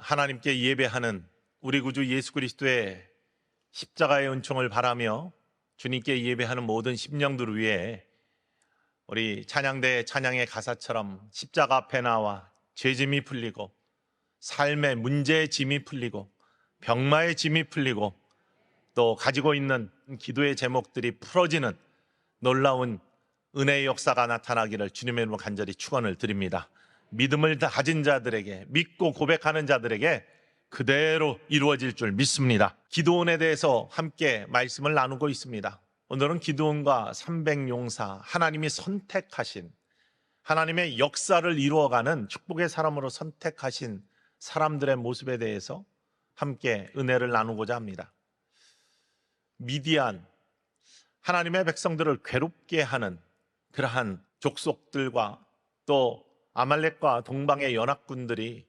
하나님께 예배하는 우리 구주 예수 그리스도의 십자가의 은총을 바라며 주님께 예배하는 모든 심령들 위해 우리 찬양대 찬양의 가사처럼 십자가 앞에 나와 죄짐이 풀리고 삶의 문제의 짐이 풀리고 병마의 짐이 풀리고 또 가지고 있는 기도의 제목들이 풀어지는 놀라운 은혜의 역사가 나타나기를 주님의 이름으로 간절히 축원을 드립니다. 믿음을 가진 자들에게, 믿고 고백하는 자들에게 그대로 이루어질 줄 믿습니다. 기드온에 대해서 함께 말씀을 나누고 있습니다. 오늘은 기드온과 300용사, 하나님이 선택하신, 하나님의 역사를 이루어가는 축복의 사람으로 선택하신 사람들의 모습에 대해서 함께 은혜를 나누고자 합니다. 미디안, 하나님의 백성들을 괴롭게 하는 그러한 족속들과 또 아말렉과 동방의 연합군들이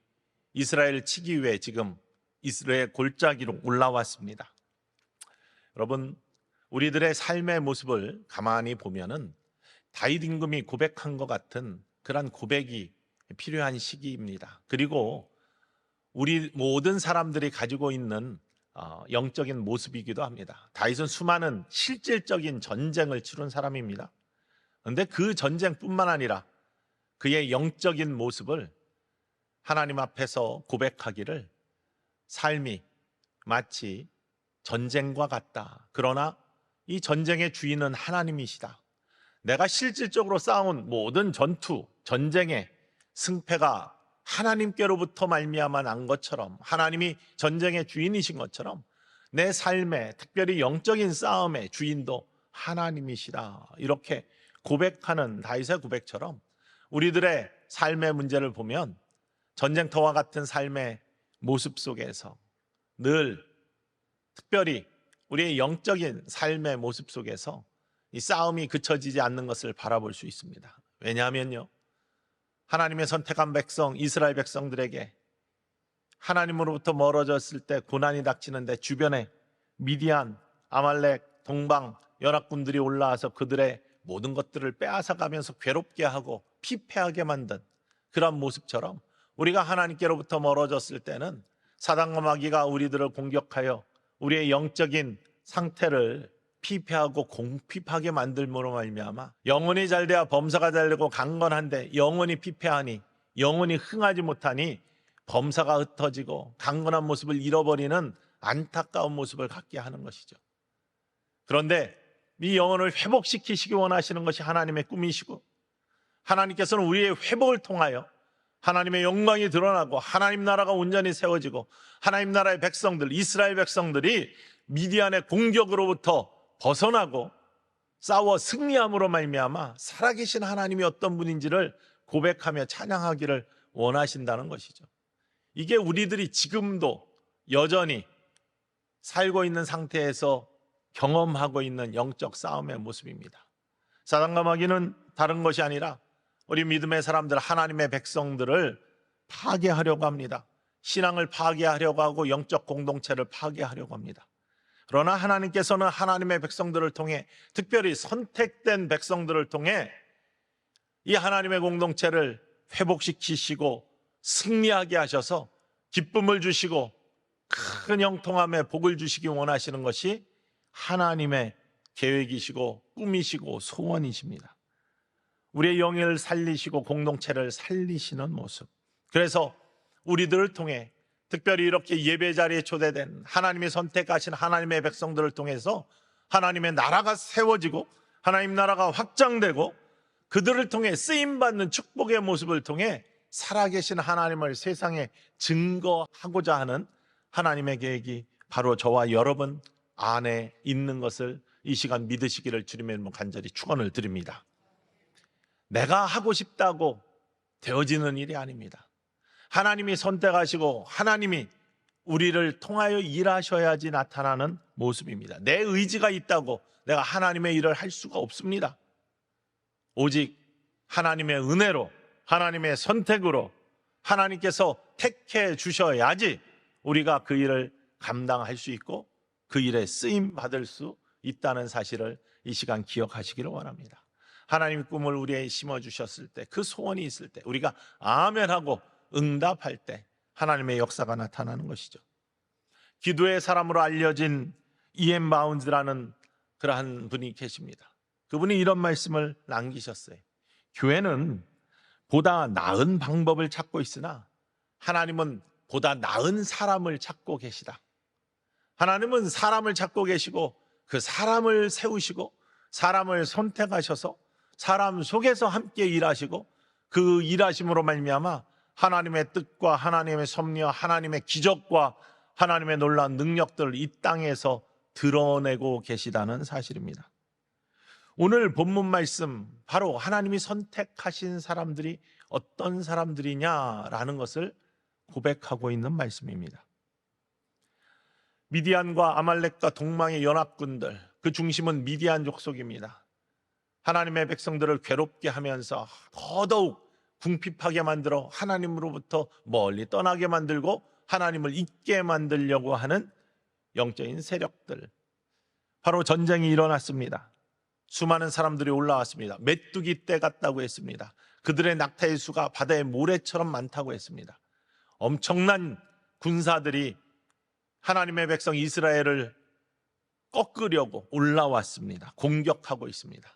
이스라엘을 치기 위해 지금 이스라엘 골짜기로 올라왔습니다. 여러분, 우리들의 삶의 모습을 가만히 보면은 다윗 임금이 고백한 것 같은 그런 고백이 필요한 시기입니다. 그리고 우리 모든 사람들이 가지고 있는 영적인 모습이기도 합니다. 다윗은 수많은 실질적인 전쟁을 치룬 사람입니다. 그런데 그 전쟁뿐만 아니라 그의 영적인 모습을 하나님 앞에서 고백하기를 삶이 마치 전쟁과 같다. 그러나 이 전쟁의 주인은 하나님이시다. 내가 실질적으로 싸운 모든 전투, 전쟁의 승패가 하나님께로부터 말미암아 난 것처럼, 하나님이 전쟁의 주인이신 것처럼 내 삶의 특별히 영적인 싸움의 주인도 하나님이시다. 이렇게 고백하는 다윗의 고백처럼 우리들의 삶의 문제를 보면 전쟁터와 같은 삶의 모습 속에서 늘 특별히 우리의 영적인 삶의 모습 속에서 이 싸움이 그쳐지지 않는 것을 바라볼 수 있습니다. 왜냐하면요, 하나님의 선택한 백성, 이스라엘 백성들에게 하나님으로부터 멀어졌을 때 고난이 닥치는데 주변에 미디안, 아말렉, 동방 연합군들이 올라와서 그들의 모든 것들을 빼앗아가면서 괴롭게 하고 피폐하게 만든 그런 모습처럼 우리가 하나님께로부터 멀어졌을 때는 사단과 마귀가 우리들을 공격하여 우리의 영적인 상태를 피폐하고 공핍하게 만들므로 말미암아 영혼이 잘돼야 범사가 잘되고 강건한데 영혼이 피폐하니, 영혼이 흥하지 못하니 범사가 흩어지고 강건한 모습을 잃어버리는 안타까운 모습을 갖게 하는 것이죠. 그런데 이 영혼을 회복시키시기 원하시는 것이 하나님의 꿈이시고, 하나님께서는 우리의 회복을 통하여 하나님의 영광이 드러나고 하나님 나라가 온전히 세워지고 하나님 나라의 백성들, 이스라엘 백성들이 미디안의 공격으로부터 벗어나고 싸워 승리함으로 말미암아 살아계신 하나님이 어떤 분인지를 고백하며 찬양하기를 원하신다는 것이죠. 이게 우리들이 지금도 여전히 살고 있는 상태에서 경험하고 있는 영적 싸움의 모습입니다. 사단과 마귀는 다른 것이 아니라 우리 믿음의 사람들, 하나님의 백성들을 파괴하려고 합니다. 신앙을 파괴하려고 하고 영적 공동체를 파괴하려고 합니다. 그러나 하나님께서는 하나님의 백성들을 통해, 특별히 선택된 백성들을 통해 이 하나님의 공동체를 회복시키시고 승리하게 하셔서 기쁨을 주시고 큰 형통함에 복을 주시기 원하시는 것이 하나님의 계획이시고 꿈이시고 소원이십니다. 우리의 영을 살리시고 공동체를 살리시는 모습. 그래서 우리들을 통해, 특별히 이렇게 예배 자리에 초대된 하나님이 선택하신 하나님의 백성들을 통해서 하나님의 나라가 세워지고 하나님 나라가 확장되고 그들을 통해 쓰임받는 축복의 모습을 통해 살아계신 하나님을 세상에 증거하고자 하는 하나님의 계획이 바로 저와 여러분 안에 있는 것을 이 시간 믿으시기를 주님의 이름으로 간절히 축원을 드립니다. 내가 하고 싶다고 되어지는 일이 아닙니다. 하나님이 선택하시고 하나님이 우리를 통하여 일하셔야지 나타나는 모습입니다. 내 의지가 있다고 내가 하나님의 일을 할 수가 없습니다. 오직 하나님의 은혜로, 하나님의 선택으로 하나님께서 택해 주셔야지 우리가 그 일을 감당할 수 있고 그 일에 쓰임 받을 수 있다는 사실을 이 시간 기억하시기를 원합니다. 하나님의 꿈을 우리에게 심어주셨을 때, 그 소원이 있을 때, 우리가 아멘하고 응답할 때 하나님의 역사가 나타나는 것이죠. 기도의 사람으로 알려진 이엠 바운즈라는 그러한 분이 계십니다. 그분이 이런 말씀을 남기셨어요. 교회는 보다 나은 방법을 찾고 있으나 하나님은 보다 나은 사람을 찾고 계시다. 하나님은 사람을 찾고 계시고 그 사람을 세우시고 사람을 선택하셔서 사람 속에서 함께 일하시고 그 일하심으로 말미암아 하나님의 뜻과 하나님의 섭리와 하나님의 기적과 하나님의 놀라운 능력들을 이 땅에서 드러내고 계시다는 사실입니다. 오늘 본문 말씀, 바로 하나님이 선택하신 사람들이 어떤 사람들이냐라는 것을 고백하고 있는 말씀입니다. 미디안과 아말렉과 동방의 연합군들, 그 중심은 미디안 족속입니다. 하나님의 백성들을 괴롭게 하면서 더더욱 궁핍하게 만들어 하나님으로부터 멀리 떠나게 만들고 하나님을 잊게 만들려고 하는 영적인 세력들, 바로 전쟁이 일어났습니다. 수많은 사람들이 올라왔습니다. 메뚜기 떼 같다고 했습니다. 그들의 낙타의 수가 바다의 모래처럼 많다고 했습니다. 엄청난 군사들이 하나님의 백성 이스라엘을 꺾으려고 올라왔습니다. 공격하고 있습니다.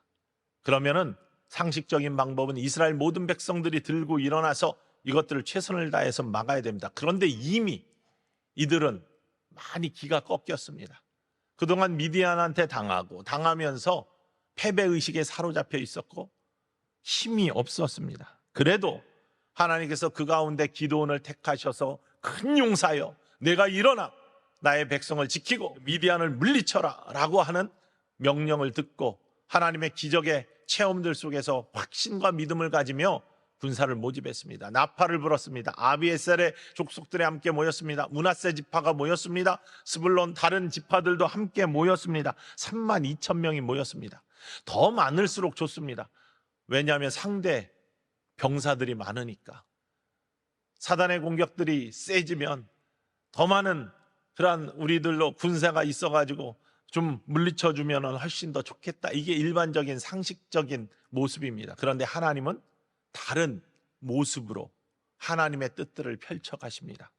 그러면은 상식적인 방법은 이스라엘 모든 백성들이 들고 일어나서 이것들을 최선을 다해서 막아야 됩니다. 그런데 이미 이들은 많이 기가 꺾였습니다. 그동안 미디안한테 당하면서 패배의식에 사로잡혀 있었고 힘이 없었습니다. 그래도 하나님께서 그 가운데 기드온을 택하셔서 큰 용사여, 내가 일어나 나의 백성을 지키고 미디안을 물리쳐라 라고 하는 명령을 듣고 하나님의 기적의 체험들 속에서 확신과 믿음을 가지며 군사를 모집했습니다. 나팔을 불었습니다. 아비에셀의 족속들이 함께 모였습니다. 므낫세 지파가 모였습니다. 스불론 다른 지파들도 함께 모였습니다. 32,000명이 모였습니다. 더 많을수록 좋습니다. 왜냐하면 상대 병사들이 많으니까. 사단의 공격들이 세지면 더 많은 그러한 우리들로 군사가 있어가지고 좀 물리쳐주면 훨씬 더 좋겠다. 이게 일반적인 상식적인 모습입니다. 그런데 하나님은 다른 모습으로 하나님의 뜻들을 펼쳐가십니다.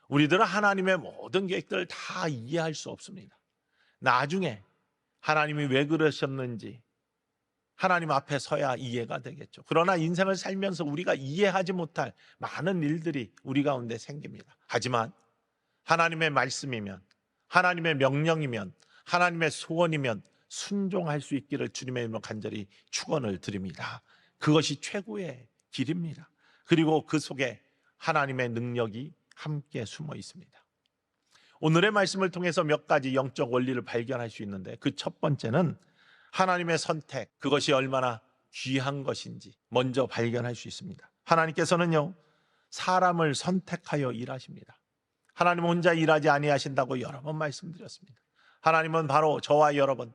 우리들은 하나님의 모든 계획들을 다 이해할 수 없습니다. 나중에 하나님이 왜 그러셨는지 하나님 앞에 서야 이해가 되겠죠. 그러나 인생을 살면서 우리가 이해하지 못할 많은 일들이 우리 가운데 생깁니다. 하지만 하나님의 말씀이면, 하나님의 명령이면, 하나님의 소원이면 순종할 수 있기를 주님의 이름으로 간절히 축원을 드립니다. 그것이 최고의 길입니다. 그리고 그 속에 하나님의 능력이 함께 숨어 있습니다. 오늘의 말씀을 통해서 몇 가지 영적 원리를 발견할 수 있는데, 그 첫 번째는 하나님의 선택, 그것이 얼마나 귀한 것인지 먼저 발견할 수 있습니다. 하나님께서는요, 사람을 선택하여 일하십니다. 하나님은 혼자 일하지 아니하신다고 여러 번 말씀드렸습니다. 하나님은 바로 저와 여러분,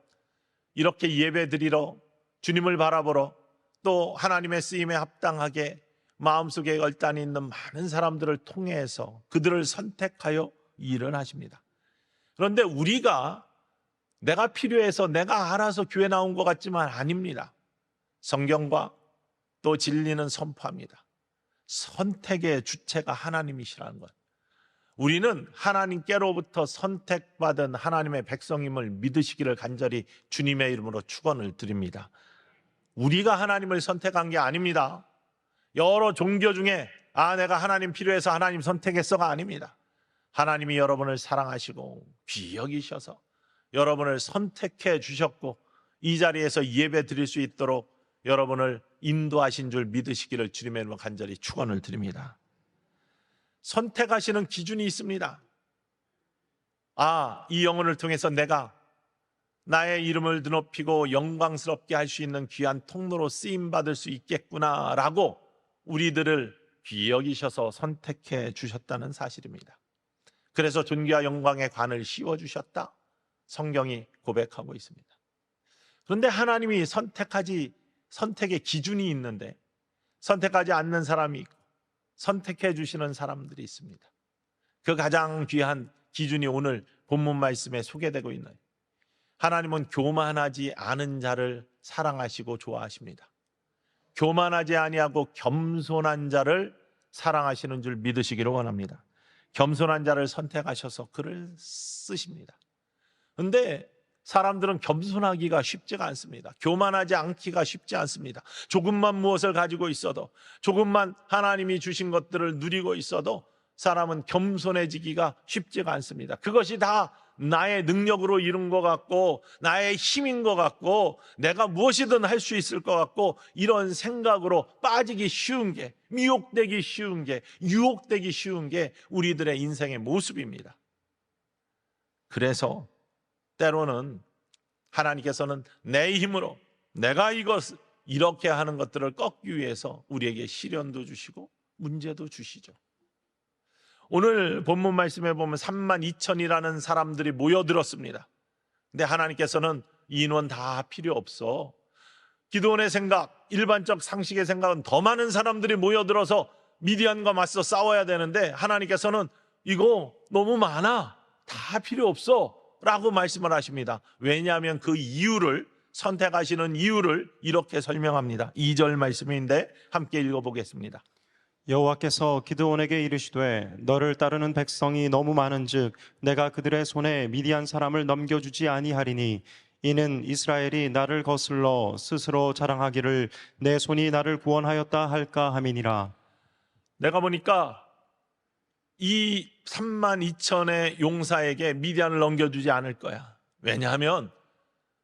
이렇게 예배드리러, 주님을 바라보러, 또 하나님의 쓰임에 합당하게 마음속에 얼단이 있는 많은 사람들을 통해서 그들을 선택하여 일을 하십니다. 그런데 우리가 내가 필요해서 내가 알아서 교회 나온 것 같지만 아닙니다. 성경과 또 진리는 선포합니다. 선택의 주체가 하나님이시라는 것. 우리는 하나님께로부터 선택받은 하나님의 백성임을 믿으시기를 간절히 주님의 이름으로 축원을 드립니다. 우리가 하나님을 선택한 게 아닙니다. 여러 종교 중에 내가 하나님 필요해서 하나님 선택했어가 아닙니다. 하나님이 여러분을 사랑하시고 귀히 여기셔서 여러분을 선택해 주셨고 이 자리에서 예배 드릴 수 있도록 여러분을 인도하신 줄 믿으시기를 주님의 이름으로 간절히 축원을 드립니다. 선택하시는 기준이 있습니다. 이 영혼을 통해서 내가 나의 이름을 드높이고 영광스럽게 할 수 있는 귀한 통로로 쓰임받을 수 있겠구나 라고 우리들을 귀히 여기셔서 선택해 주셨다는 사실입니다. 그래서 존귀와 영광의 관을 씌워주셨다, 성경이 고백하고 있습니다. 그런데 하나님이 선택의 기준이 있는데 선택하지 않는 사람이 있고 선택해 주시는 사람들이 있습니다. 그 가장 귀한 기준이 오늘 본문 말씀에 소개되고 있는, 하나님은 교만하지 않은 자를 사랑하시고 좋아하십니다. 교만하지 아니하고 겸손한 자를 사랑하시는 줄 믿으시기를 원합니다. 겸손한 자를 선택하셔서 글을 쓰십니다. 근데 사람들은 겸손하기가 쉽지가 않습니다. 교만하지 않기가 쉽지 않습니다. 조금만 무엇을 가지고 있어도, 조금만 하나님이 주신 것들을 누리고 있어도 사람은 겸손해지기가 쉽지가 않습니다. 그것이 다 나의 능력으로 이룬 것 같고, 나의 힘인 것 같고, 내가 무엇이든 할 수 있을 것 같고, 이런 생각으로 빠지기 쉬운 게, 미혹되기 쉬운 게, 유혹되기 쉬운 게 우리들의 인생의 모습입니다. 그래서 때로는 하나님께서는 내 힘으로 내가 이렇게 하는 것들을 꺾기 위해서 우리에게 시련도 주시고 문제도 주시죠. 오늘 본문 말씀에 보면 32,000이라는 사람들이 모여들었습니다. 근데 하나님께서는 인원 다 필요 없어. 기드온의 생각, 일반적 상식의 생각은 더 많은 사람들이 모여들어서 미디안과 맞서 싸워야 되는데 하나님께서는 이거 너무 많아, 다 필요 없어 라고 말씀을 하십니다. 왜냐하면 그 이유를, 선택하시는 이유를 이렇게 설명합니다. 2절 말씀인데 함께 읽어보겠습니다. 여호와께서 기드온에게 이르시되 너를 따르는 백성이 너무 많은즉 내가 그들의 손에 미디안 사람을 넘겨주지 아니하리니 이는 이스라엘이 나를 거슬러 스스로 자랑하기를 내 손이 나를 구원하였다 할까 함이니라. 내가 보니까 이 32,000의 용사에게 미디안을 넘겨주지 않을 거야. 왜냐하면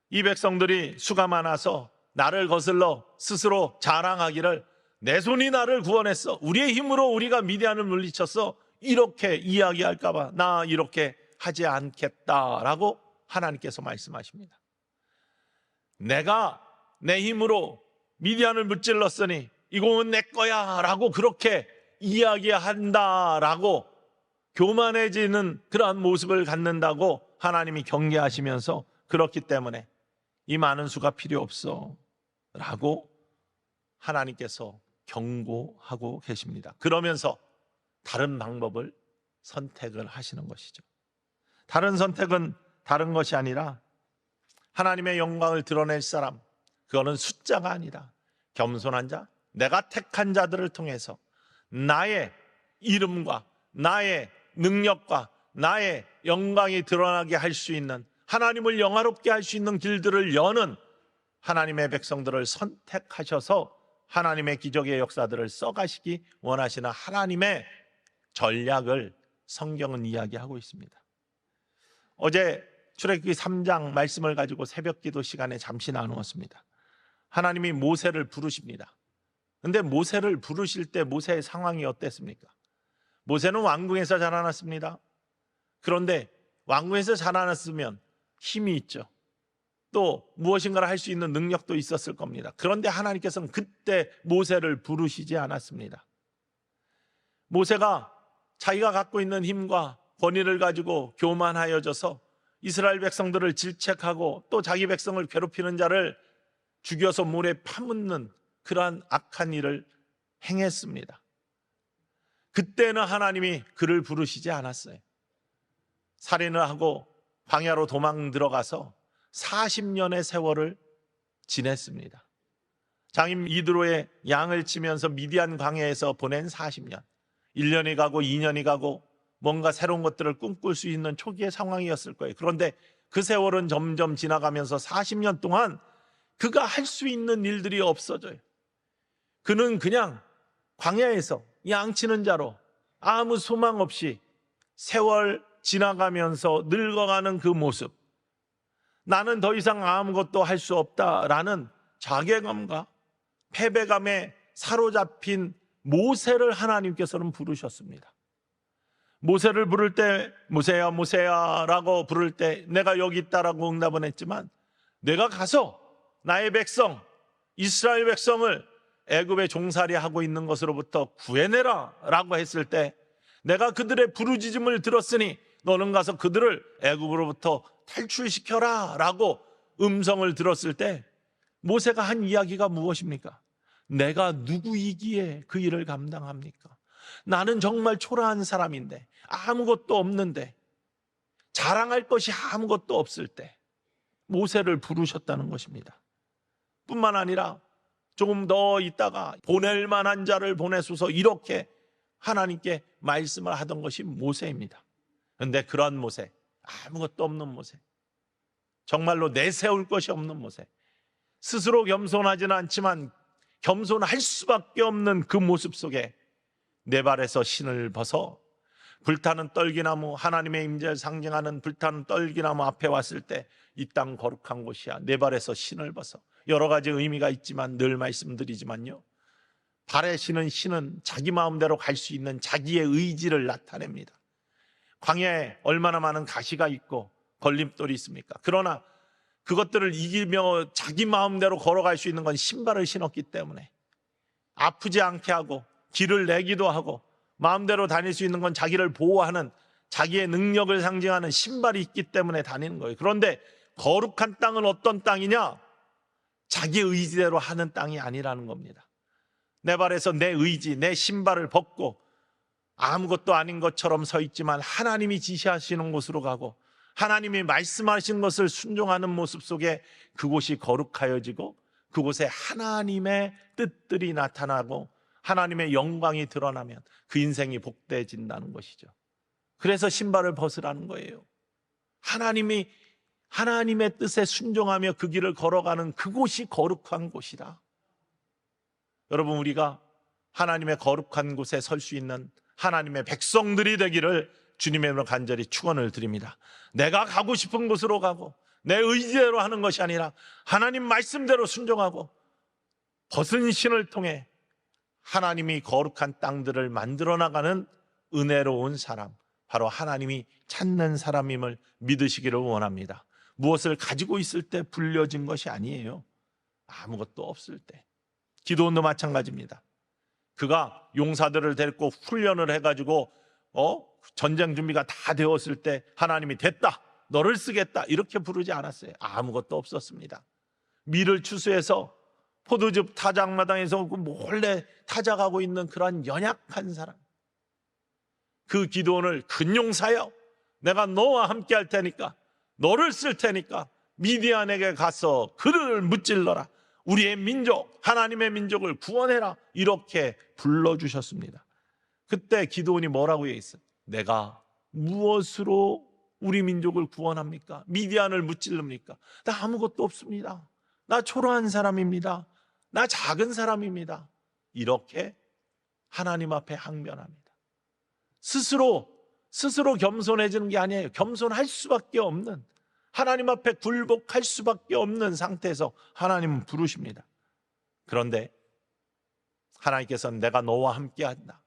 이 백성들이 수가 많아서 나를 거슬러 스스로 자랑하기를 내 손이 나를 구원했어, 우리의 힘으로 우리가 미디안을 물리쳤어, 이렇게 이야기할까 봐 나 이렇게 하지 않겠다라고 하나님께서 말씀하십니다. 내가 내 힘으로 미디안을 무찔렀으니 이곳은 내 거야 라고 그렇게 이야기한다라고 교만해지는 그러한 모습을 갖는다고 하나님이 경계하시면서, 그렇기 때문에 이 많은 수가 필요 없어 라고 하나님께서 경고하고 계십니다. 그러면서 다른 방법을 선택을 하시는 것이죠. 다른 선택은 다른 것이 아니라 하나님의 영광을 드러낼 사람, 그거는 숫자가 아니라 겸손한 자, 내가 택한 자들을 통해서 나의 이름과 나의 능력과 나의 영광이 드러나게 할 수 있는, 하나님을 영화롭게 할 수 있는 길들을 여는 하나님의 백성들을 선택하셔서 하나님의 기적의 역사들을 써가시기 원하시는 하나님의 전략을 성경은 이야기하고 있습니다. 어제 출애굽기 3장 말씀을 가지고 새벽기도 시간에 잠시 나누었습니다. 하나님이 모세를 부르십니다. 근데 모세를 부르실 때 모세의 상황이 어땠습니까? 모세는 왕궁에서 자라났습니다. 그런데 왕궁에서 자라났으면 힘이 있죠. 또 무엇인가를 할 수 있는 능력도 있었을 겁니다. 그런데 하나님께서는 그때 모세를 부르시지 않았습니다. 모세가 자기가 갖고 있는 힘과 권위를 가지고 교만하여져서 이스라엘 백성들을 질책하고 또 자기 백성을 괴롭히는 자를 죽여서 물에 파묻는 그러한 악한 일을 행했습니다. 그때는 하나님이 그를 부르시지 않았어요. 살인을 하고 광야로 도망 들어가서 40년의 세월을 지냈습니다. 장인 이드로의 양을 치면서 미디안 광야에서 보낸 40년, 1년이 가고 2년이 가고 뭔가 새로운 것들을 꿈꿀 수 있는 초기의 상황이었을 거예요. 그런데 그 세월은 점점 지나가면서 40년 동안 그가 할 수 있는 일들이 없어져요. 그는 그냥 광야에서 양치는 자로 아무 소망 없이 세월 지나가면서 늙어가는 그 모습, 나는 더 이상 아무것도 할 수 없다라는 자괴감과 패배감에 사로잡힌 모세를 하나님께서는 부르셨습니다. 모세를 부를 때 모세야 모세야 라고 부를 때 내가 여기 있다라고 응답은 했지만, 내가 가서 나의 백성 이스라엘 백성을 애굽에 종살이 하고 있는 것으로부터 구해내라 라고 했을 때, 내가 그들의 부르짖음을 들었으니 너는 가서 그들을 애굽으로부터 탈출시켜라 라고 음성을 들었을 때 모세가 한 이야기가 무엇입니까? 내가 누구이기에 그 일을 감당합니까? 나는 정말 초라한 사람인데, 아무것도 없는데, 자랑할 것이 아무것도 없을 때 모세를 부르셨다는 것입니다. 뿐만 아니라 조금 더 있다가 보낼 만한 자를 보내소서 이렇게 하나님께 말씀을 하던 것이 모세입니다. 그런데 그런 모세, 아무것도 없는 모세, 정말로 내세울 것이 없는 모세, 스스로 겸손하지는 않지만 겸손할 수밖에 없는 그 모습 속에 네 발에서 신을 벗어 불타는 떨기나무, 하나님의 임재를 상징하는 불타는 떨기나무 앞에 왔을 때 이 땅 거룩한 곳이야, 네 발에서 신을 벗어. 여러 가지 의미가 있지만 늘 말씀드리지만요, 발에 신은 자기 마음대로 갈 수 있는 자기의 의지를 나타냅니다. 광야에 얼마나 많은 가시가 있고 걸림돌이 있습니까? 그러나 그것들을 이기며 자기 마음대로 걸어갈 수 있는 건 신발을 신었기 때문에, 아프지 않게 하고 길을 내기도 하고 마음대로 다닐 수 있는 건 자기를 보호하는, 자기의 능력을 상징하는 신발이 있기 때문에 다니는 거예요. 그런데 거룩한 땅은 어떤 땅이냐? 자기 의지대로 하는 땅이 아니라는 겁니다. 내 발에서 내 의지, 내 신발을 벗고 아무것도 아닌 것처럼 서 있지만 하나님이 지시하시는 곳으로 가고 하나님이 말씀하신 것을 순종하는 모습 속에 그곳이 거룩하여지고 그곳에 하나님의 뜻들이 나타나고 하나님의 영광이 드러나면 그 인생이 복되어진다는 것이죠. 그래서 신발을 벗으라는 거예요. 하나님의 뜻에 순종하며 그 길을 걸어가는 그곳이 거룩한 곳이다. 여러분, 우리가 하나님의 거룩한 곳에 설 수 있는 하나님의 백성들이 되기를 주님의 이름으로 간절히 축원을 드립니다. 내가 가고 싶은 곳으로 가고 내 의지대로 하는 것이 아니라 하나님 말씀대로 순종하고 벗은 신을 통해 하나님이 거룩한 땅들을 만들어 나가는 은혜로운 사람, 바로 하나님이 찾는 사람임을 믿으시기를 원합니다. 무엇을 가지고 있을 때 불려진 것이 아니에요. 아무것도 없을 때. 기도원도 마찬가지입니다. 그가 용사들을 데리고 훈련을 해가지고 전쟁 준비가 다 되었을 때 하나님이 됐다, 너를 쓰겠다, 이렇게 부르지 않았어요. 아무것도 없었습니다. 밀을 추수해서 포도즙 타작마당에서 몰래 타작하고 있는 그러한 연약한 사람, 그 기도원을 근용사여, 내가 너와 함께 할 테니까, 너를 쓸 테니까 미디안에게 가서 그를 무찔러라, 우리의 민족, 하나님의 민족을 구원해라, 이렇게 불러주셨습니다. 그때 기도원이 뭐라고 했어요? 내가 무엇으로 우리 민족을 구원합니까? 미디안을 무찔릅니까? 나 아무것도 없습니다. 나 초라한 사람입니다. 나 작은 사람입니다. 이렇게 하나님 앞에 항변합니다. 스스로 겸손해지는 게 아니에요. 겸손할 수밖에 없는, 하나님 앞에 굴복할 수밖에 없는 상태에서 하나님은 부르십니다. 그런데 하나님께서는 내가 너와 함께한다,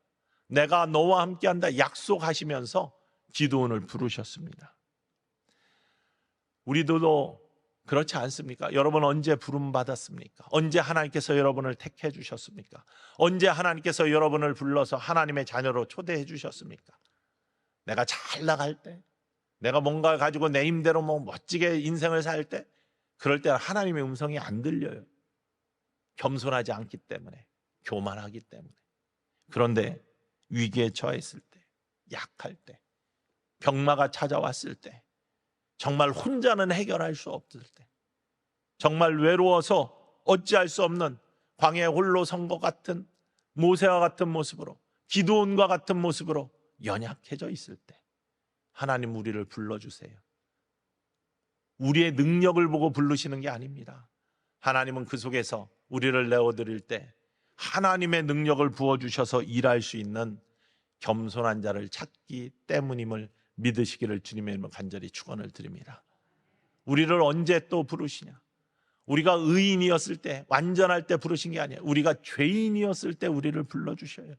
내가 너와 함께한다 약속하시면서 기도원을 부르셨습니다. 우리도 그렇지 않습니까? 여러분 언제 부름 받았습니까? 언제 하나님께서 여러분을 택해 주셨습니까? 언제 하나님께서 여러분을 불러서 하나님의 자녀로 초대해 주셨습니까? 내가 잘 나갈 때, 내가 뭔가 가지고 내 힘대로 멋지게 인생을 살 때, 그럴 때는 하나님의 음성이 안 들려요. 겸손하지 않기 때문에, 교만하기 때문에. 그런데 위기에 처했을 때, 약할 때, 병마가 찾아왔을 때, 정말 혼자는 해결할 수 없을 때, 정말 외로워서 어찌할 수 없는 광야에 홀로 선 것 같은 모세와 같은 모습으로, 기드온과 같은 모습으로 연약해져 있을 때 하나님 우리를 불러주세요. 우리의 능력을 보고 부르시는 게 아닙니다. 하나님은 그 속에서 우리를 내어드릴 때 하나님의 능력을 부어주셔서 일할 수 있는 겸손한 자를 찾기 때문임을 믿으시기를 주님의 이름으로 간절히 축원을 드립니다. 우리를 언제 또 부르시냐? 우리가 의인이었을 때, 완전할 때 부르신 게 아니에요. 우리가 죄인이었을 때 우리를 불러주셔요.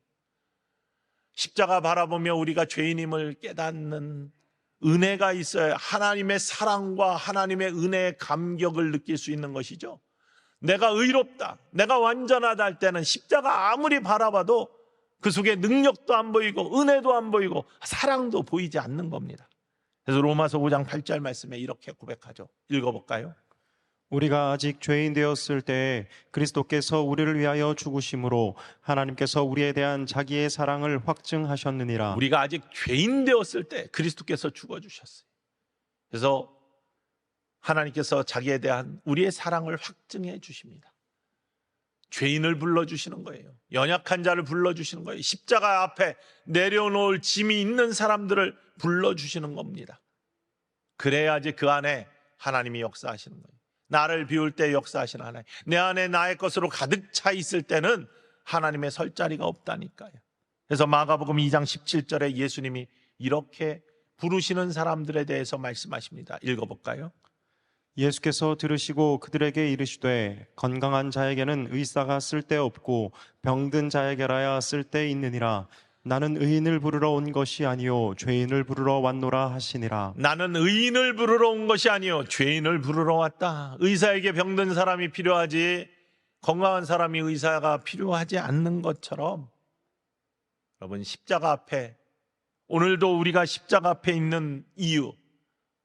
십자가 바라보며 우리가 죄인임을 깨닫는 은혜가 있어야 하나님의 사랑과 하나님의 은혜의 감격을 느낄 수 있는 것이죠. 내가 의롭다, 내가 완전하다 할 때는 십자가 아무리 바라봐도 그 속에 능력도 안 보이고 은혜도 안 보이고 사랑도 보이지 않는 겁니다. 그래서 로마서 5장 8절 말씀에 이렇게 고백하죠. 읽어볼까요? 우리가 아직 죄인 되었을 때 그리스도께서 우리를 위하여 죽으심으로 하나님께서 우리에 대한 자기의 사랑을 확증하셨느니라. 우리가 아직 죄인 되었을 때 그리스도께서 죽어주셨어요. 그래서 하나님께서 자기에 대한 우리의 사랑을 확증해 주십니다. 죄인을 불러주시는 거예요. 연약한 자를 불러주시는 거예요. 십자가 앞에 내려놓을 짐이 있는 사람들을 불러주시는 겁니다. 그래야지 그 안에 하나님이 역사하시는 거예요. 나를 비울 때 역사하시는 하나님, 내 안에 나의 것으로 가득 차 있을 때는 하나님의 설 자리가 없다니까요. 그래서 마가복음 2장 17절에 예수님이 이렇게 부르시는 사람들에 대해서 말씀하십니다. 읽어볼까요? 예수께서 들으시고 그들에게 이르시되 건강한 자에게는 의사가 쓸데없고 병든 자에게라야 쓸데있느니라. 나는 의인을 부르러 온 것이 아니요 죄인을 부르러 왔노라 하시니라. 나는 의인을 부르러 온 것이 아니요 죄인을 부르러 왔다. 의사에게 병든 사람이 필요하지 건강한 사람이 의사가 필요하지 않는 것처럼, 여러분, 십자가 앞에, 오늘도 우리가 십자가 앞에 있는 이유,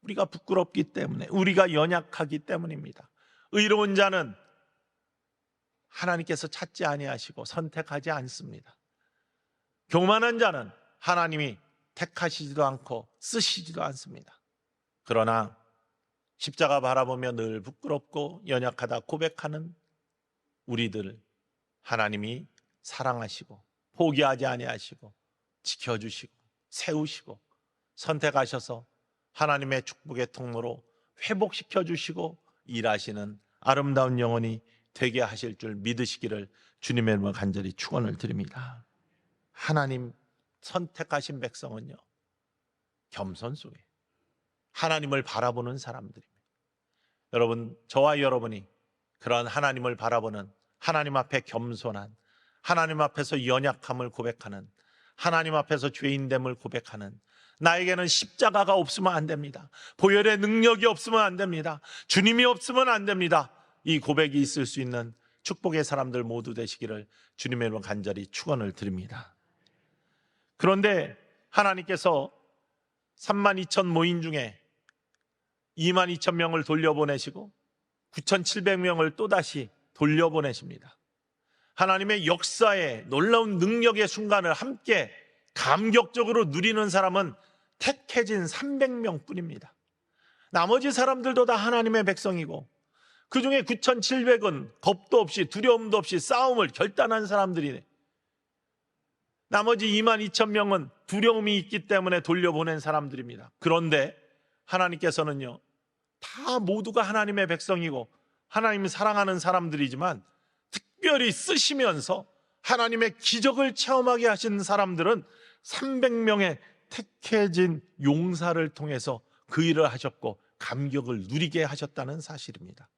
우리가 부끄럽기 때문에, 우리가 연약하기 때문입니다. 의로운 자는 하나님께서 찾지 아니하시고 선택하지 않습니다. 교만한 자는 하나님이 택하시지도 않고 쓰시지도 않습니다. 그러나 십자가 바라보며 늘 부끄럽고 연약하다 고백하는 우리들, 하나님이 사랑하시고 포기하지 아니하시고 지켜주시고 세우시고 선택하셔서 하나님의 축복의 통로로 회복시켜 주시고 일하시는 아름다운 영혼이 되게 하실 줄 믿으시기를 주님의 이름으로 간절히 축원을 드립니다. 하나님 선택하신 백성은요, 겸손 속에 하나님을 바라보는 사람들입니다. 여러분, 저와 여러분이 그런 하나님을 바라보는, 하나님 앞에 겸손한, 하나님 앞에서 연약함을 고백하는, 하나님 앞에서 죄인됨을 고백하는, 나에게는 십자가가 없으면 안 됩니다. 보혈의 능력이 없으면 안 됩니다. 주님이 없으면 안 됩니다. 이 고백이 있을 수 있는 축복의 사람들 모두 되시기를 주님의 이름으로 간절히 축원을 드립니다. 그런데 하나님께서 32,000 모인 중에 22,000명을 돌려보내시고 9,700명을 또다시 돌려보내십니다. 하나님의 역사의 놀라운 능력의 순간을 함께 감격적으로 누리는 사람은 택해진 300명 뿐입니다. 나머지 사람들도 다 하나님의 백성이고, 그 중에 9,700은 겁도 없이 두려움도 없이 싸움을 결단한 사람들이네. 나머지 22,000명은 두려움이 있기 때문에 돌려보낸 사람들입니다. 그런데 하나님께서는요, 다 모두가 하나님의 백성이고 하나님을 사랑하는 사람들이지만 특별히 쓰시면서 하나님의 기적을 체험하게 하신 사람들은 300명의 택해진 용사를 통해서 그 일을 하셨고 감격을 누리게 하셨다는 사실입니다.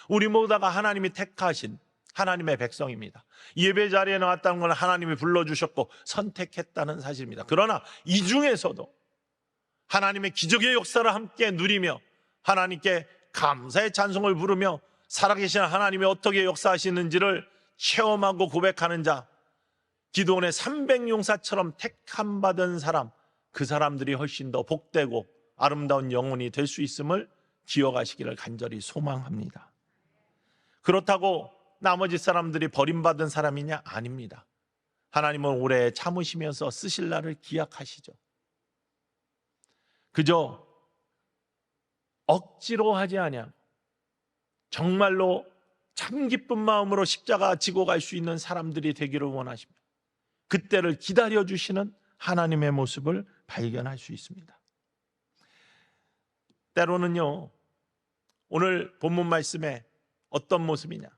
우리 모두가 하나님이 택하신 하나님의 백성입니다. 예배 자리에 나왔다는 건 하나님이 불러주셨고 선택했다는 사실입니다. 그러나 이 중에서도 하나님의 기적의 역사를 함께 누리며 하나님께 감사의 찬송을 부르며 살아계신 하나님이 어떻게 역사하시는지를 체험하고 고백하는 자, 기도원의 300용사처럼 택함 받은 사람, 그 사람들이 훨씬 더 복되고 아름다운 영혼이 될 수 있음을 기억하시기를 간절히 소망합니다. 그렇다고 나머지 사람들이 버림받은 사람이냐? 아닙니다. 하나님은 오래 참으시면서 쓰실 날을 기약하시죠. 그저 억지로 하지 아니하고 정말로 참 기쁜 마음으로 십자가 지고 갈 수 있는 사람들이 되기를 원하십니다. 그때를 기다려주시는 하나님의 모습을 발견할 수 있습니다. 때로는요, 오늘 본문 말씀에 어떤 모습이냐,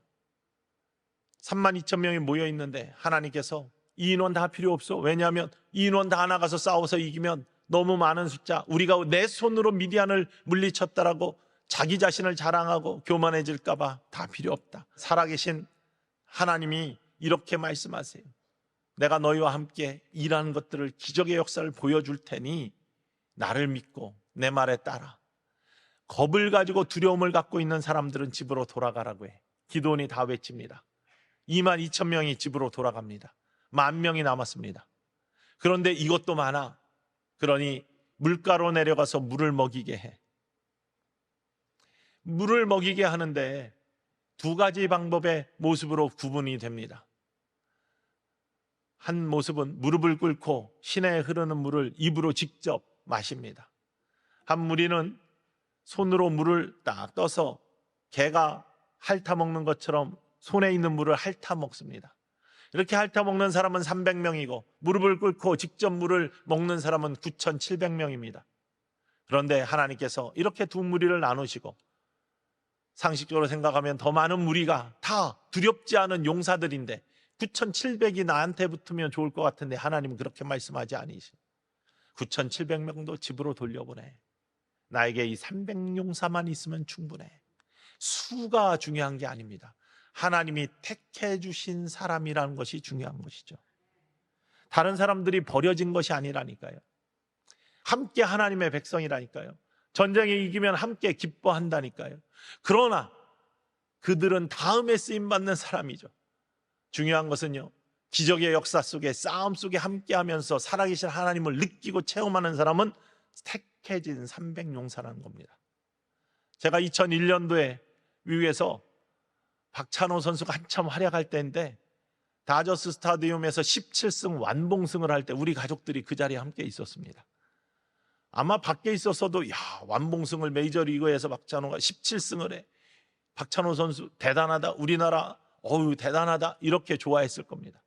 32,000명이 모여 있는데 하나님께서 이 인원 다 필요 없어. 왜냐하면 이 인원 다 나가서 싸워서 이기면 너무 많은 숫자, 우리가 내 손으로 미디안을 물리쳤다라고 자기 자신을 자랑하고 교만해질까 봐 다 필요 없다. 살아계신 하나님이 이렇게 말씀하세요. 내가 너희와 함께 일하는 것들을, 기적의 역사를 보여줄 테니 나를 믿고 내 말에 따라. 겁을 가지고 두려움을 갖고 있는 사람들은 집으로 돌아가라고 해. 기도원이 다 외칩니다. 22,000명이 집으로 돌아갑니다. 10,000명이 남았습니다. 그런데 이것도 많아. 그러니 물가로 내려가서 물을 먹이게 해. 물을 먹이게 하는데 두 가지 방법의 모습으로 구분이 됩니다. 한 모습은 무릎을 꿇고 시내에 흐르는 물을 입으로 직접 마십니다. 한 무리는 손으로 물을 딱 떠서 개가 핥아먹는 것처럼 손에 있는 물을 핥아 먹습니다. 이렇게 핥아 먹는 사람은 300명이고 무릎을 꿇고 직접 물을 먹는 사람은 9,700명입니다. 그런데 하나님께서 이렇게 두 무리를 나누시고 상식적으로 생각하면 더 많은 무리가 다 두렵지 않은 용사들인데 9,700이 나한테 붙으면 좋을 것 같은데 하나님은 그렇게 말씀하지 않으시고 9,700명도 집으로 돌려보내. 나에게 이 300용사만 있으면 충분해. 수가 중요한 게 아닙니다. 하나님이 택해 주신 사람이라는 것이 중요한 것이죠. 다른 사람들이 버려진 것이 아니라니까요. 함께 하나님의 백성이라니까요. 전쟁에 이기면 함께 기뻐한다니까요. 그러나 그들은 다음에 쓰임받는 사람이죠. 중요한 것은요, 기적의 역사 속에, 싸움 속에 함께하면서 살아계신 하나님을 느끼고 체험하는 사람은 택해진 300용사라는 겁니다. 제가 2001년도에 미국에서 박찬호 선수가 한참 활약할 때인데 다저스 스타디움에서 17승 완봉승을 할 때 우리 가족들이 그 자리에 함께 있었습니다. 아마 밖에 있었어도 완봉승을 메이저리그에서 박찬호가 17승을 해. 박찬호 선수 대단하다. 우리나라 대단하다. 이렇게 좋아했을 겁니다.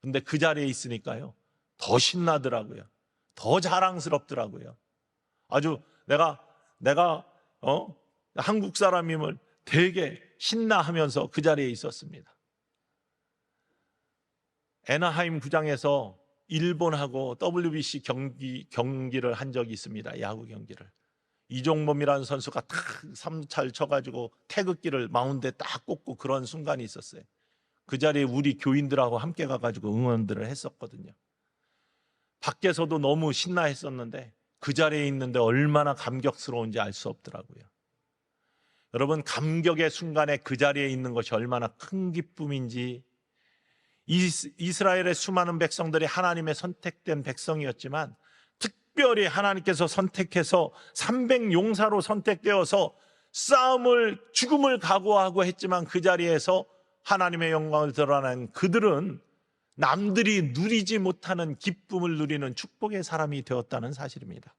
근데 그 자리에 있으니까요. 더 신나더라고요. 더 자랑스럽더라고요. 아주 내가 한국 사람임을 되게 신나하면서 그 자리에 있었습니다. 애나하임 구장에서 일본하고 WBC 경기를 한 적이 있습니다. 야구 경기를. 이종범이라는 선수가 탁 3루차를 쳐가지고 태극기를 마운드에 딱 꽂고 그런 순간이 있었어요. 그 자리에 우리 교인들하고 함께 가가지고 응원들을 했었거든요. 밖에서도 너무 신나했었는데 그 자리에 있는데 얼마나 감격스러운지 알 수 없더라고요. 여러분, 감격의 순간에 그 자리에 있는 것이 얼마나 큰 기쁨인지. 이스라엘의 수많은 백성들이 하나님의 선택된 백성이었지만 특별히 하나님께서 선택해서 300용사로 선택되어서 죽음을 각오하고 했지만 그 자리에서 하나님의 영광을 드러낸 그들은 남들이 누리지 못하는 기쁨을 누리는 축복의 사람이 되었다는 사실입니다.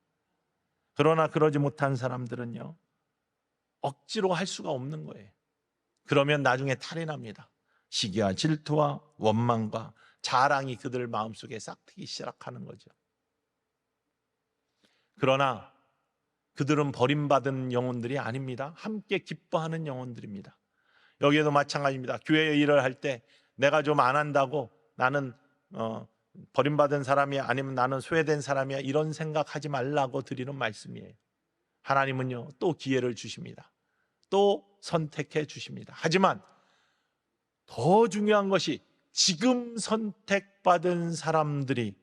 그러나 그러지 못한 사람들은요, 억지로 할 수가 없는 거예요. 그러면 나중에 탈이 납니다. 시기와 질투와 원망과 자랑이 그들 마음속에 싹트기 시작하는 거죠. 그러나 그들은 버림받은 영혼들이 아닙니다. 함께 기뻐하는 영혼들입니다. 여기에도 마찬가지입니다. 교회 일을 할 때 내가 좀 안 한다고 나는 버림받은 사람이야, 아니면 나는 소외된 사람이야, 이런 생각하지 말라고 드리는 말씀이에요. 하나님은요, 또 기회를 주십니다. 또 선택해 주십니다. 하지만 더 중요한 것이 지금 선택받은 사람들이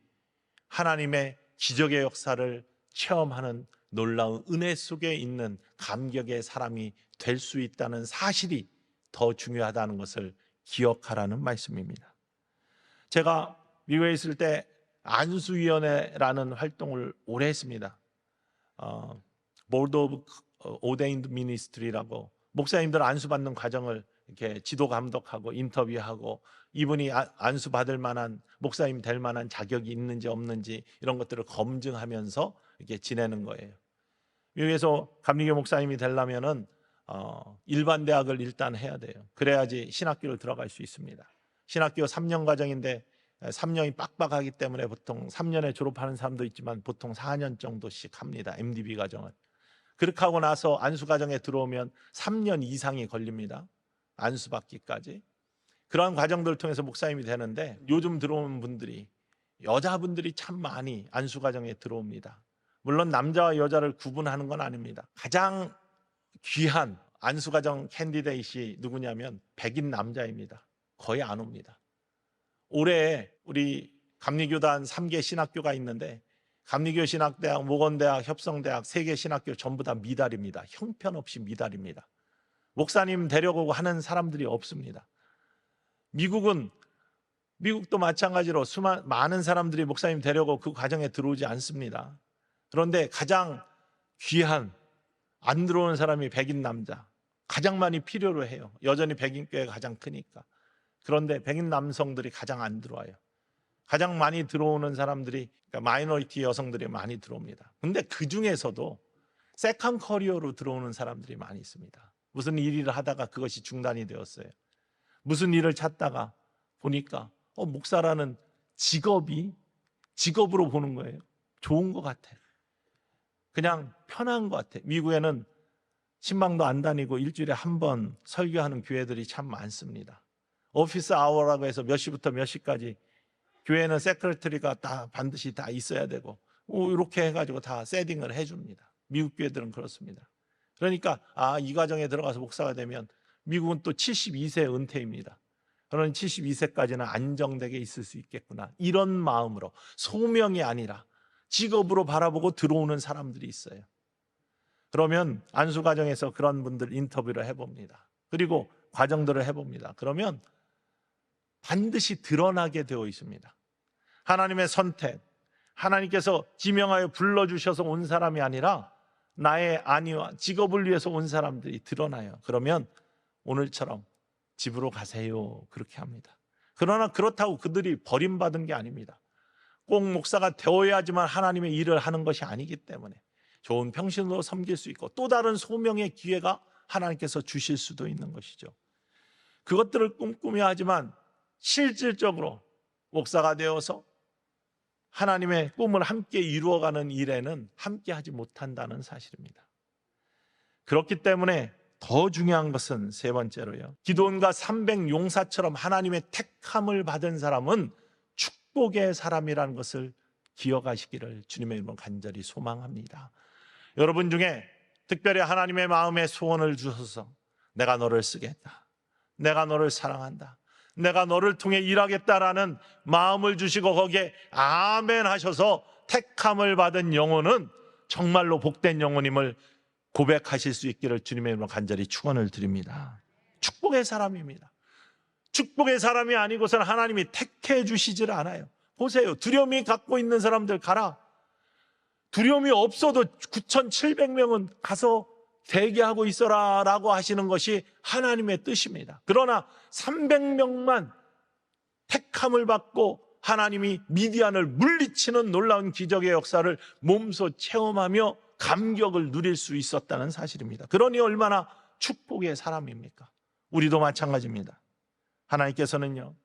하나님의 기적의 역사를 체험하는 놀라운 은혜 속에 있는 감격의 사람이 될 수 있다는 사실이 더 중요하다는 것을 기억하라는 말씀입니다. 제가 미국에 있을 때 안수위원회라는 활동을 오래 했습니다. Board of Ordained Ministry라고 목사님들 안수받는 과정을 이렇게 지도 감독하고 인터뷰하고 이분이 안수 받을 만한 목사님 될 만한 자격이 있는지 없는지 이런 것들을 검증하면서 이렇게 지내는 거예요. 미국에서 감리교 목사님이 되려면은 일반 대학을 일단 해야 돼요. 그래야지 신학교를 들어갈 수 있습니다. 신학교 3년 과정인데 3년이 빡빡하기 때문에 보통 3년에 졸업하는 사람도 있지만 보통 4년 정도씩 합니다. MDB 과정을. 그렇게 하고 나서 안수 과정에 들어오면 3년 이상이 걸립니다. 안수 받기까지. 그러한 과정들을 통해서 목사님이 되는데 요즘 들어오는 분들이, 여자분들이 참 많이 안수 과정에 들어옵니다. 물론 남자와 여자를 구분하는 건 아닙니다. 가장 귀한 안수 과정 캔디데이트이 누구냐면 백인 남자입니다. 거의 안 옵니다. 올해 우리 감리교단 3개 신학교가 있는데 감리교 신학대학, 모건대학, 협성대학 3개 신학교 전부 다 미달입니다. 형편없이 미달입니다. 목사님 데려오고 하는 사람들이 없습니다. 미국도 마찬가지로 많은 사람들이 목사님 데려오고 그 과정에 들어오지 않습니다. 그런데 가장 귀한 안 들어오는 사람이 백인 남자, 가장 많이 필요로 해요. 여전히 백인교회가 가장 크니까. 그런데 백인 남성들이 가장 안 들어와요. 가장 많이 들어오는 사람들이, 그러니까 마이너리티 여성들이 많이 들어옵니다. 근데 그 중에서도 세컨 커리어로 들어오는 사람들이 많이 있습니다. 무슨 일을 하다가 그것이 중단이 되었어요. 무슨 일을 찾다가 보니까 목사라는 직업으로 보는 거예요. 좋은 것 같아. 그냥 편한 것 같아. 미국에는 신방도 안 다니고 일주일에 한 번 설교하는 교회들이 참 많습니다. 오피스 아워라고 해서 몇 시부터 몇 시까지 교회는 세크레터리가 다 반드시 다 있어야 되고 이렇게 해가지고 다 세팅을 해줍니다. 미국 교회들은 그렇습니다. 그러니까 이 과정에 들어가서 목사가 되면 미국은 또 72세 은퇴입니다. 그러니 72세까지는 안정되게 있을 수 있겠구나. 이런 마음으로 소명이 아니라 직업으로 바라보고 들어오는 사람들이 있어요. 그러면 안수 과정에서 그런 분들 인터뷰를 해봅니다. 그리고 과정들을 해봅니다. 그러면 반드시 드러나게 되어 있습니다. 하나님의 선택, 하나님께서 지명하여 불러주셔서 온 사람이 아니라 나의 안위와 직업을 위해서 온 사람들이 드러나요. 그러면 오늘처럼 집으로 가세요, 그렇게 합니다. 그러나 그렇다고 그들이 버림받은 게 아닙니다. 꼭 목사가 되어야지만 하나님의 일을 하는 것이 아니기 때문에 좋은 평신으로 섬길 수 있고 또 다른 소명의 기회가 하나님께서 주실 수도 있는 것이죠. 그것들을 꿈꾸며 하지만 실질적으로 목사가 되어서 하나님의 꿈을 함께 이루어가는 일에는 함께 하지 못한다는 사실입니다. 그렇기 때문에 더 중요한 것은 세 번째로요, 기드온과 300용사처럼 하나님의 택함을 받은 사람은 축복의 사람이라는 것을 기억하시기를 주님의 이름으로 간절히 소망합니다. 여러분 중에 특별히 하나님의 마음에 소원을 주셔서 내가 너를 쓰겠다, 내가 너를 사랑한다, 내가 너를 통해 일하겠다라는 마음을 주시고 거기에 아멘 하셔서 택함을 받은 영혼은 정말로 복된 영혼임을 고백하실 수 있기를 주님의 이름으로 간절히 축원을 드립니다. 축복의 사람입니다. 축복의 사람이 아니고서는 하나님이 택해 주시질 않아요. 보세요. 두려움이 갖고 있는 사람들 가라. 두려움이 없어도 9,700명은 가서 대기하고 있어라 라고 하시는 것이 하나님의 뜻입니다. 그러나 300명만 택함을 받고 하나님이 미디안을 물리치는 놀라운 기적의 역사를 몸소 체험하며 감격을 누릴 수 있었다는 사실입니다. 그러니 얼마나 축복의 사람입니까? 우리도 마찬가지입니다. 하나님께서는요,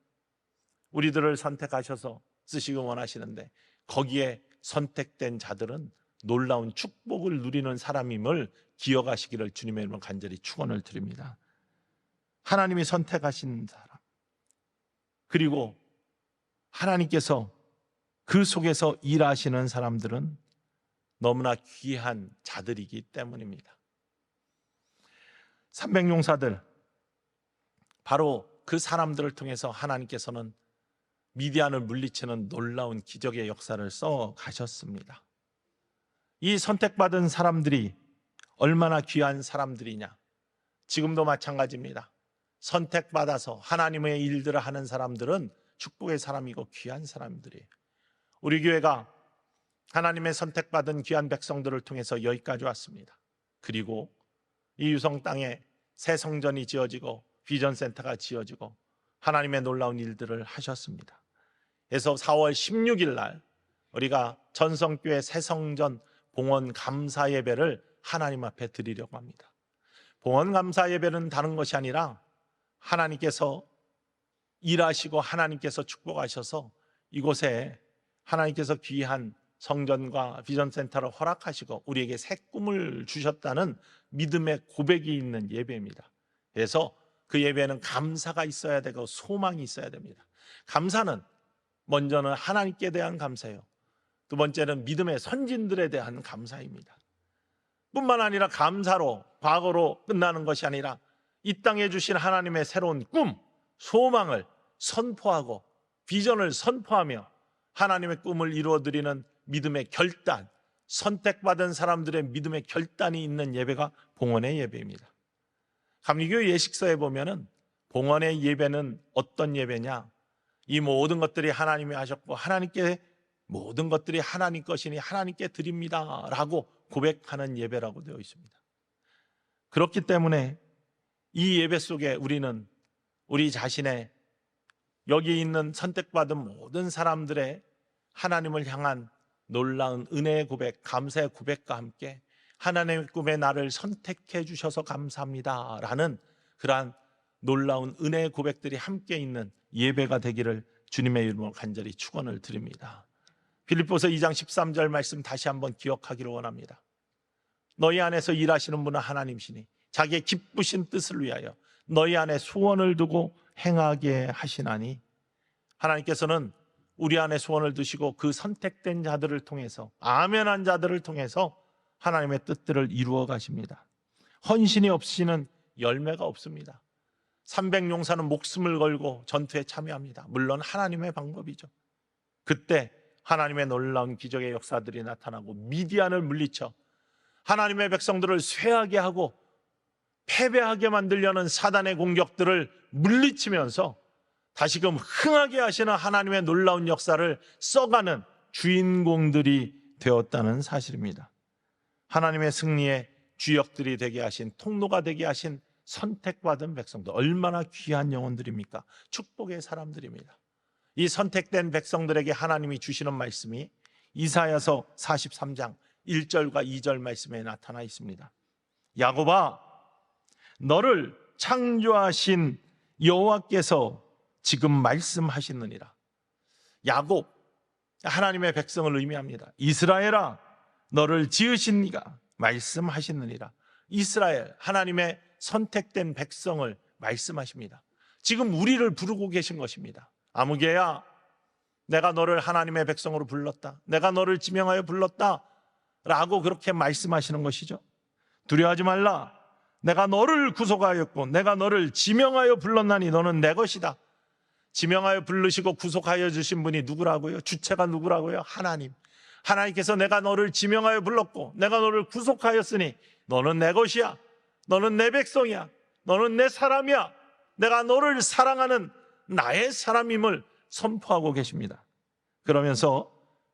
우리들을 선택하셔서 쓰시기 원하시는데 거기에 선택된 자들은 놀라운 축복을 누리는 사람임을 기억하시기를 주님의 이름으로 간절히 축원을 드립니다. 하나님이 선택하신 사람, 그리고 하나님께서 그 속에서 일하시는 사람들은 너무나 귀한 자들이기 때문입니다. 300용사들, 바로 그 사람들을 통해서 하나님께서는 미디안을 물리치는 놀라운 기적의 역사를 써 가셨습니다. 이 선택받은 사람들이 얼마나 귀한 사람들이냐. 지금도 마찬가지입니다. 선택받아서 하나님의 일들을 하는 사람들은 축복의 사람이고 귀한 사람들이에요. 우리 교회가 하나님의 선택받은 귀한 백성들을 통해서 여기까지 왔습니다. 그리고 이 유성 땅에 새 성전이 지어지고 비전센터가 지어지고 하나님의 놀라운 일들을 하셨습니다. 그래서 4월 16일 날 우리가 전성교회 새성전 봉헌 감사 예배를 하나님 앞에 드리려고 합니다. 봉헌 감사 예배는 다른 것이 아니라 하나님께서 일하시고 하나님께서 축복하셔서 이곳에 하나님께서 귀한 성전과 비전센터를 허락하시고 우리에게 새 꿈을 주셨다는 믿음의 고백이 있는 예배입니다. 그래서 그 예배는 감사가 있어야 되고 소망이 있어야 됩니다. 감사는 먼저는 하나님께 대한 감사예요. 두 번째는 믿음의 선진들에 대한 감사입니다. 뿐만 아니라 감사로 과거로 끝나는 것이 아니라 이 땅에 주신 하나님의 새로운 꿈, 소망을 선포하고 비전을 선포하며 하나님의 꿈을 이루어드리는 믿음의 결단, 선택받은 사람들의 믿음의 결단이 있는 예배가 봉헌의 예배입니다. 감리교 예식서에 보면은 봉헌의 예배는 어떤 예배냐? 이 모든 것들이 하나님이 하셨고 하나님께 모든 것들이 하나님 것이니 하나님께 드립니다 라고 고백하는 예배라고 되어 있습니다. 그렇기 때문에 이 예배 속에 우리는 우리 자신의 여기 있는 선택받은 모든 사람들의 하나님을 향한 놀라운 은혜의 고백, 감사의 고백과 함께 하나님의 꿈에 나를 선택해 주셔서 감사합니다 라는 그러한 놀라운 은혜의 고백들이 함께 있는 예배가 되기를 주님의 이름으로 간절히 축원을 드립니다. 빌립보서 2장 13절 말씀 다시 한번 기억하기를 원합니다. 너희 안에서 일하시는 분은 하나님이시니 자기의 기쁘신 뜻을 위하여 너희 안에 소원을 두고 행하게 하시나니, 하나님께서는 우리 안에 소원을 두시고 그 선택된 자들을 통해서, 아멘한 자들을 통해서 하나님의 뜻들을 이루어 가십니다. 헌신이 없이는 열매가 없습니다. 300용사는 목숨을 걸고 전투에 참여합니다. 물론 하나님의 방법이죠. 그때 하나님의 놀라운 기적의 역사들이 나타나고 미디안을 물리쳐 하나님의 백성들을 쇠하게 하고 패배하게 만들려는 사단의 공격들을 물리치면서 다시금 흥하게 하시는 하나님의 놀라운 역사를 써가는 주인공들이 되었다는 사실입니다. 하나님의 승리의 주역들이 되게 하신, 통로가 되게 하신 선택받은 백성들, 얼마나 귀한 영혼들입니까? 축복의 사람들입니다. 이 선택된 백성들에게 하나님이 주시는 말씀이 이사야서 43장 1절과 2절 말씀에 나타나 있습니다. 야곱아, 너를 창조하신 여호와께서 지금 말씀하시느니라. 야곱, 하나님의 백성을 의미합니다. 이스라엘아, 너를 지으신 이가 말씀하시느니라. 이스라엘, 하나님의 선택된 백성을 말씀하십니다. 지금 우리를 부르고 계신 것입니다. 아무개야, 내가 너를 하나님의 백성으로 불렀다, 내가 너를 지명하여 불렀다 라고 그렇게 말씀하시는 것이죠. 두려워하지 말라, 내가 너를 구속하였고 내가 너를 지명하여 불렀나니 너는 내 것이다. 지명하여 부르시고 구속하여 주신 분이 누구라고요? 주체가 누구라고요? 하나님. 하나님께서 내가 너를 지명하여 불렀고 내가 너를 구속하였으니 너는 내 것이야, 너는 내 백성이야, 너는 내 사람이야, 내가 너를 사랑하는 나의 사람임을 선포하고 계십니다. 그러면서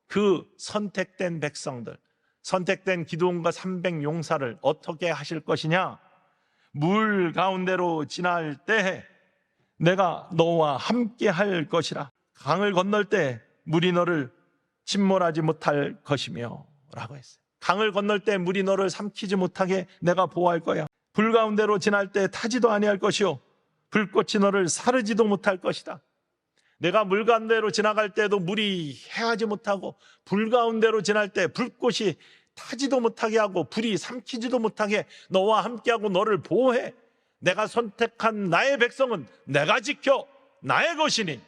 그 선택된 백성들, 선택된 기드온과 300용사를 어떻게 하실 것이냐? 물 가운데로 지날 때 내가 너와 함께 할 것이라. 강을 건널 때 물이 너를 침몰하지 못할 것이며 라고 했어요. 강을 건널 때 물이 너를 삼키지 못하게 내가 보호할 거야. 불 가운데로 지날 때 타지도 아니할 것이요 불꽃이 너를 사르지도 못할 것이다. 내가 물 가운데로 지나갈 때도 물이 해하지 못하고 불 가운데로 지날 때 불꽃이 타지도 못하게 하고 불이 삼키지도 못하게 너와 함께하고 너를 보호해. 내가 선택한 나의 백성은 내가 지켜 나의 것이니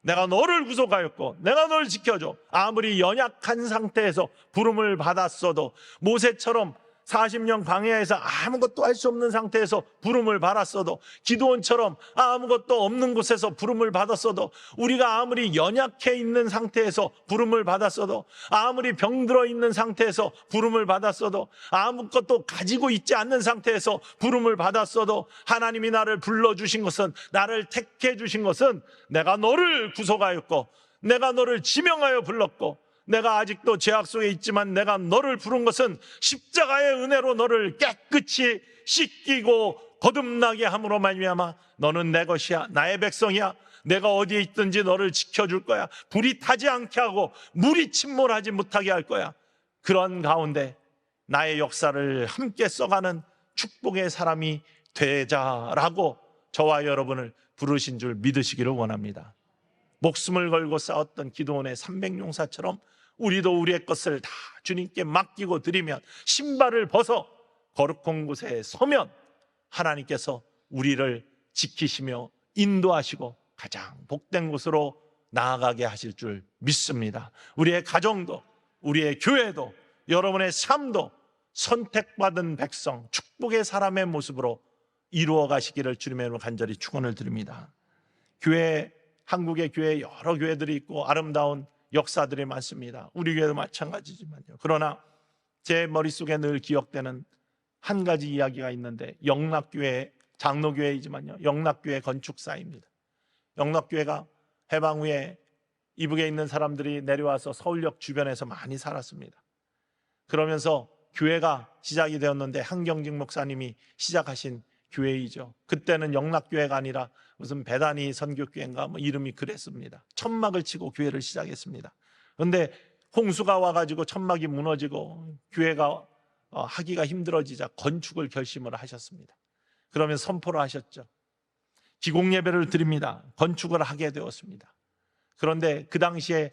내가 너를 구속하였고 내가 너를 지켜줘. 아무리 연약한 상태에서 부름을 받았어도, 모세처럼 40년 광야에서 아무것도 할 수 없는 상태에서 부름을 받았어도, 기드온처럼 아무것도 없는 곳에서 부름을 받았어도, 우리가 아무리 연약해 있는 상태에서 부름을 받았어도, 아무리 병들어 있는 상태에서 부름을 받았어도, 아무것도 가지고 있지 않는 상태에서 부름을 받았어도, 하나님이 나를 불러주신 것은, 나를 택해 주신 것은 내가 너를 구속하였고 내가 너를 지명하여 불렀고 내가 아직도 죄악 속에 있지만 내가 너를 부른 것은 십자가의 은혜로 너를 깨끗이 씻기고 거듭나게 함으로 말미암아 너는 내 것이야, 나의 백성이야. 내가 어디에 있든지 너를 지켜줄 거야. 불이 타지 않게 하고 물이 침몰하지 못하게 할 거야. 그런 가운데 나의 역사를 함께 써가는 축복의 사람이 되자라고 저와 여러분을 부르신 줄 믿으시기를 원합니다. 목숨을 걸고 싸웠던 기드온의 300용사처럼 우리도 우리의 것을 다 주님께 맡기고 드리면, 신발을 벗어 거룩한 곳에 서면 하나님께서 우리를 지키시며 인도하시고 가장 복된 곳으로 나아가게 하실 줄 믿습니다. 우리의 가정도, 우리의 교회도, 여러분의 삶도 선택받은 백성, 축복의 사람의 모습으로 이루어 가시기를 주님의 이름으로 간절히 축원을 드립니다. 교회, 한국의 교회 여러 교회들이 있고 아름다운 역사들이 많습니다. 우리 교회도 마찬가지지만요. 그러나 제 머릿속에 늘 기억되는 한 가지 이야기가 있는데, 영락교회, 장로교회이지만요, 영락교회 건축사입니다. 영락교회가 해방 후에 이북에 있는 사람들이 내려와서 서울역 주변에서 많이 살았습니다. 그러면서 교회가 시작이 되었는데 한경직 목사님이 시작하신 교회이죠. 그때는 영락교회가 아니라 무슨 배단위 선교교회인가 뭐 이름이 그랬습니다. 천막을 치고 교회를 시작했습니다. 그런데 홍수가 와가지고 천막이 무너지고 교회가 하기가 힘들어지자 건축을 결심을 하셨습니다. 그러면 선포를 하셨죠. 기공 예배를 드립니다. 건축을 하게 되었습니다. 그런데 그 당시에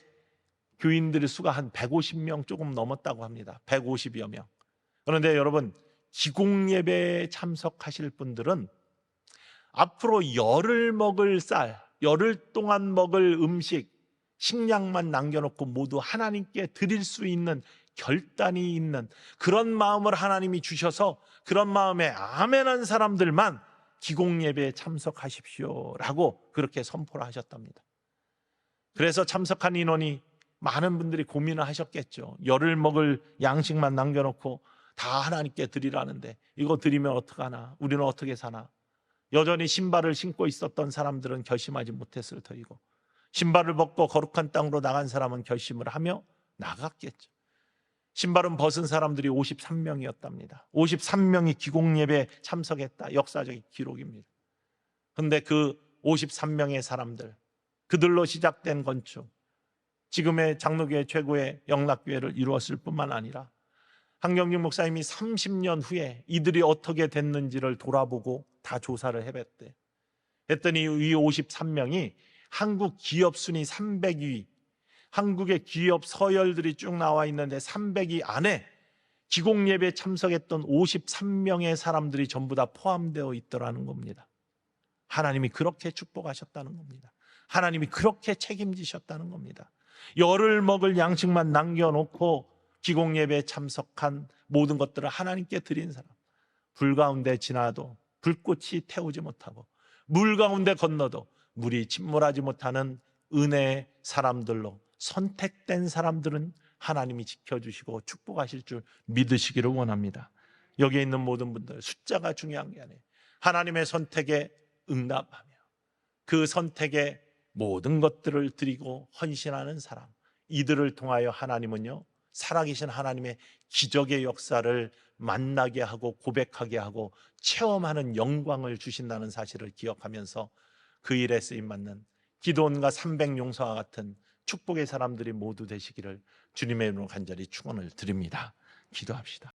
교인들의 수가 한 150명 조금 넘었다고 합니다. 150여 명. 그런데 여러분, 기공 예배에 참석하실 분들은 앞으로 열흘 먹을 쌀, 열흘 동안 먹을 음식, 식량만 남겨놓고 모두 하나님께 드릴 수 있는 결단이 있는 그런 마음을 하나님이 주셔서 그런 마음에 아멘한 사람들만 기공 예배에 참석하십시오라고 그렇게 선포를 하셨답니다. 그래서 참석한 인원이 많은 분들이 고민을 하셨겠죠. 열흘 먹을 양식만 남겨놓고 다 하나님께 드리라는데 이거 드리면 어떡하나? 우리는 어떻게 사나? 여전히 신발을 신고 있었던 사람들은 결심하지 못했을 터이고 신발을 벗고 거룩한 땅으로 나간 사람은 결심을 하며 나갔겠죠. 신발은 벗은 사람들이 53명이었답니다. 53명이 기공예배에 참석했다. 역사적인 기록입니다. 그런데 그 53명의 사람들, 그들로 시작된 건축, 지금의 장로교회 최고의 영락교회를 이루었을 뿐만 아니라 한경직 목사님이 30년 후에 이들이 어떻게 됐는지를 돌아보고 다 조사를 해봤대. 했더니 이 53명이 한국 기업 순위 300위, 한국의 기업 서열들이 쭉 나와 있는데 300위 안에 기공예배에 참석했던 53명의 사람들이 전부 다 포함되어 있더라는 겁니다. 하나님이 그렇게 축복하셨다는 겁니다. 하나님이 그렇게 책임지셨다는 겁니다. 열흘 먹을 양식만 남겨놓고 기공예배에 참석한 모든 것들을 하나님께 드린 사람, 불 가운데 지나도 불꽃이 태우지 못하고 물 가운데 건너도 물이 침몰하지 못하는 은혜의 사람들로 선택된 사람들은 하나님이 지켜주시고 축복하실 줄 믿으시기를 원합니다. 여기에 있는 모든 분들, 숫자가 중요한 게 아니에요. 하나님의 선택에 응답하며 그 선택에 모든 것들을 드리고 헌신하는 사람, 이들을 통하여 하나님은요, 살아계신 하나님의 기적의 역사를 만나게 하고 고백하게 하고 체험하는 영광을 주신다는 사실을 기억하면서 그 일에 쓰임받는 기도원과 300용사와 같은 축복의 사람들이 모두 되시기를 주님의 이름으로 간절히 축원을 드립니다. 기도합시다.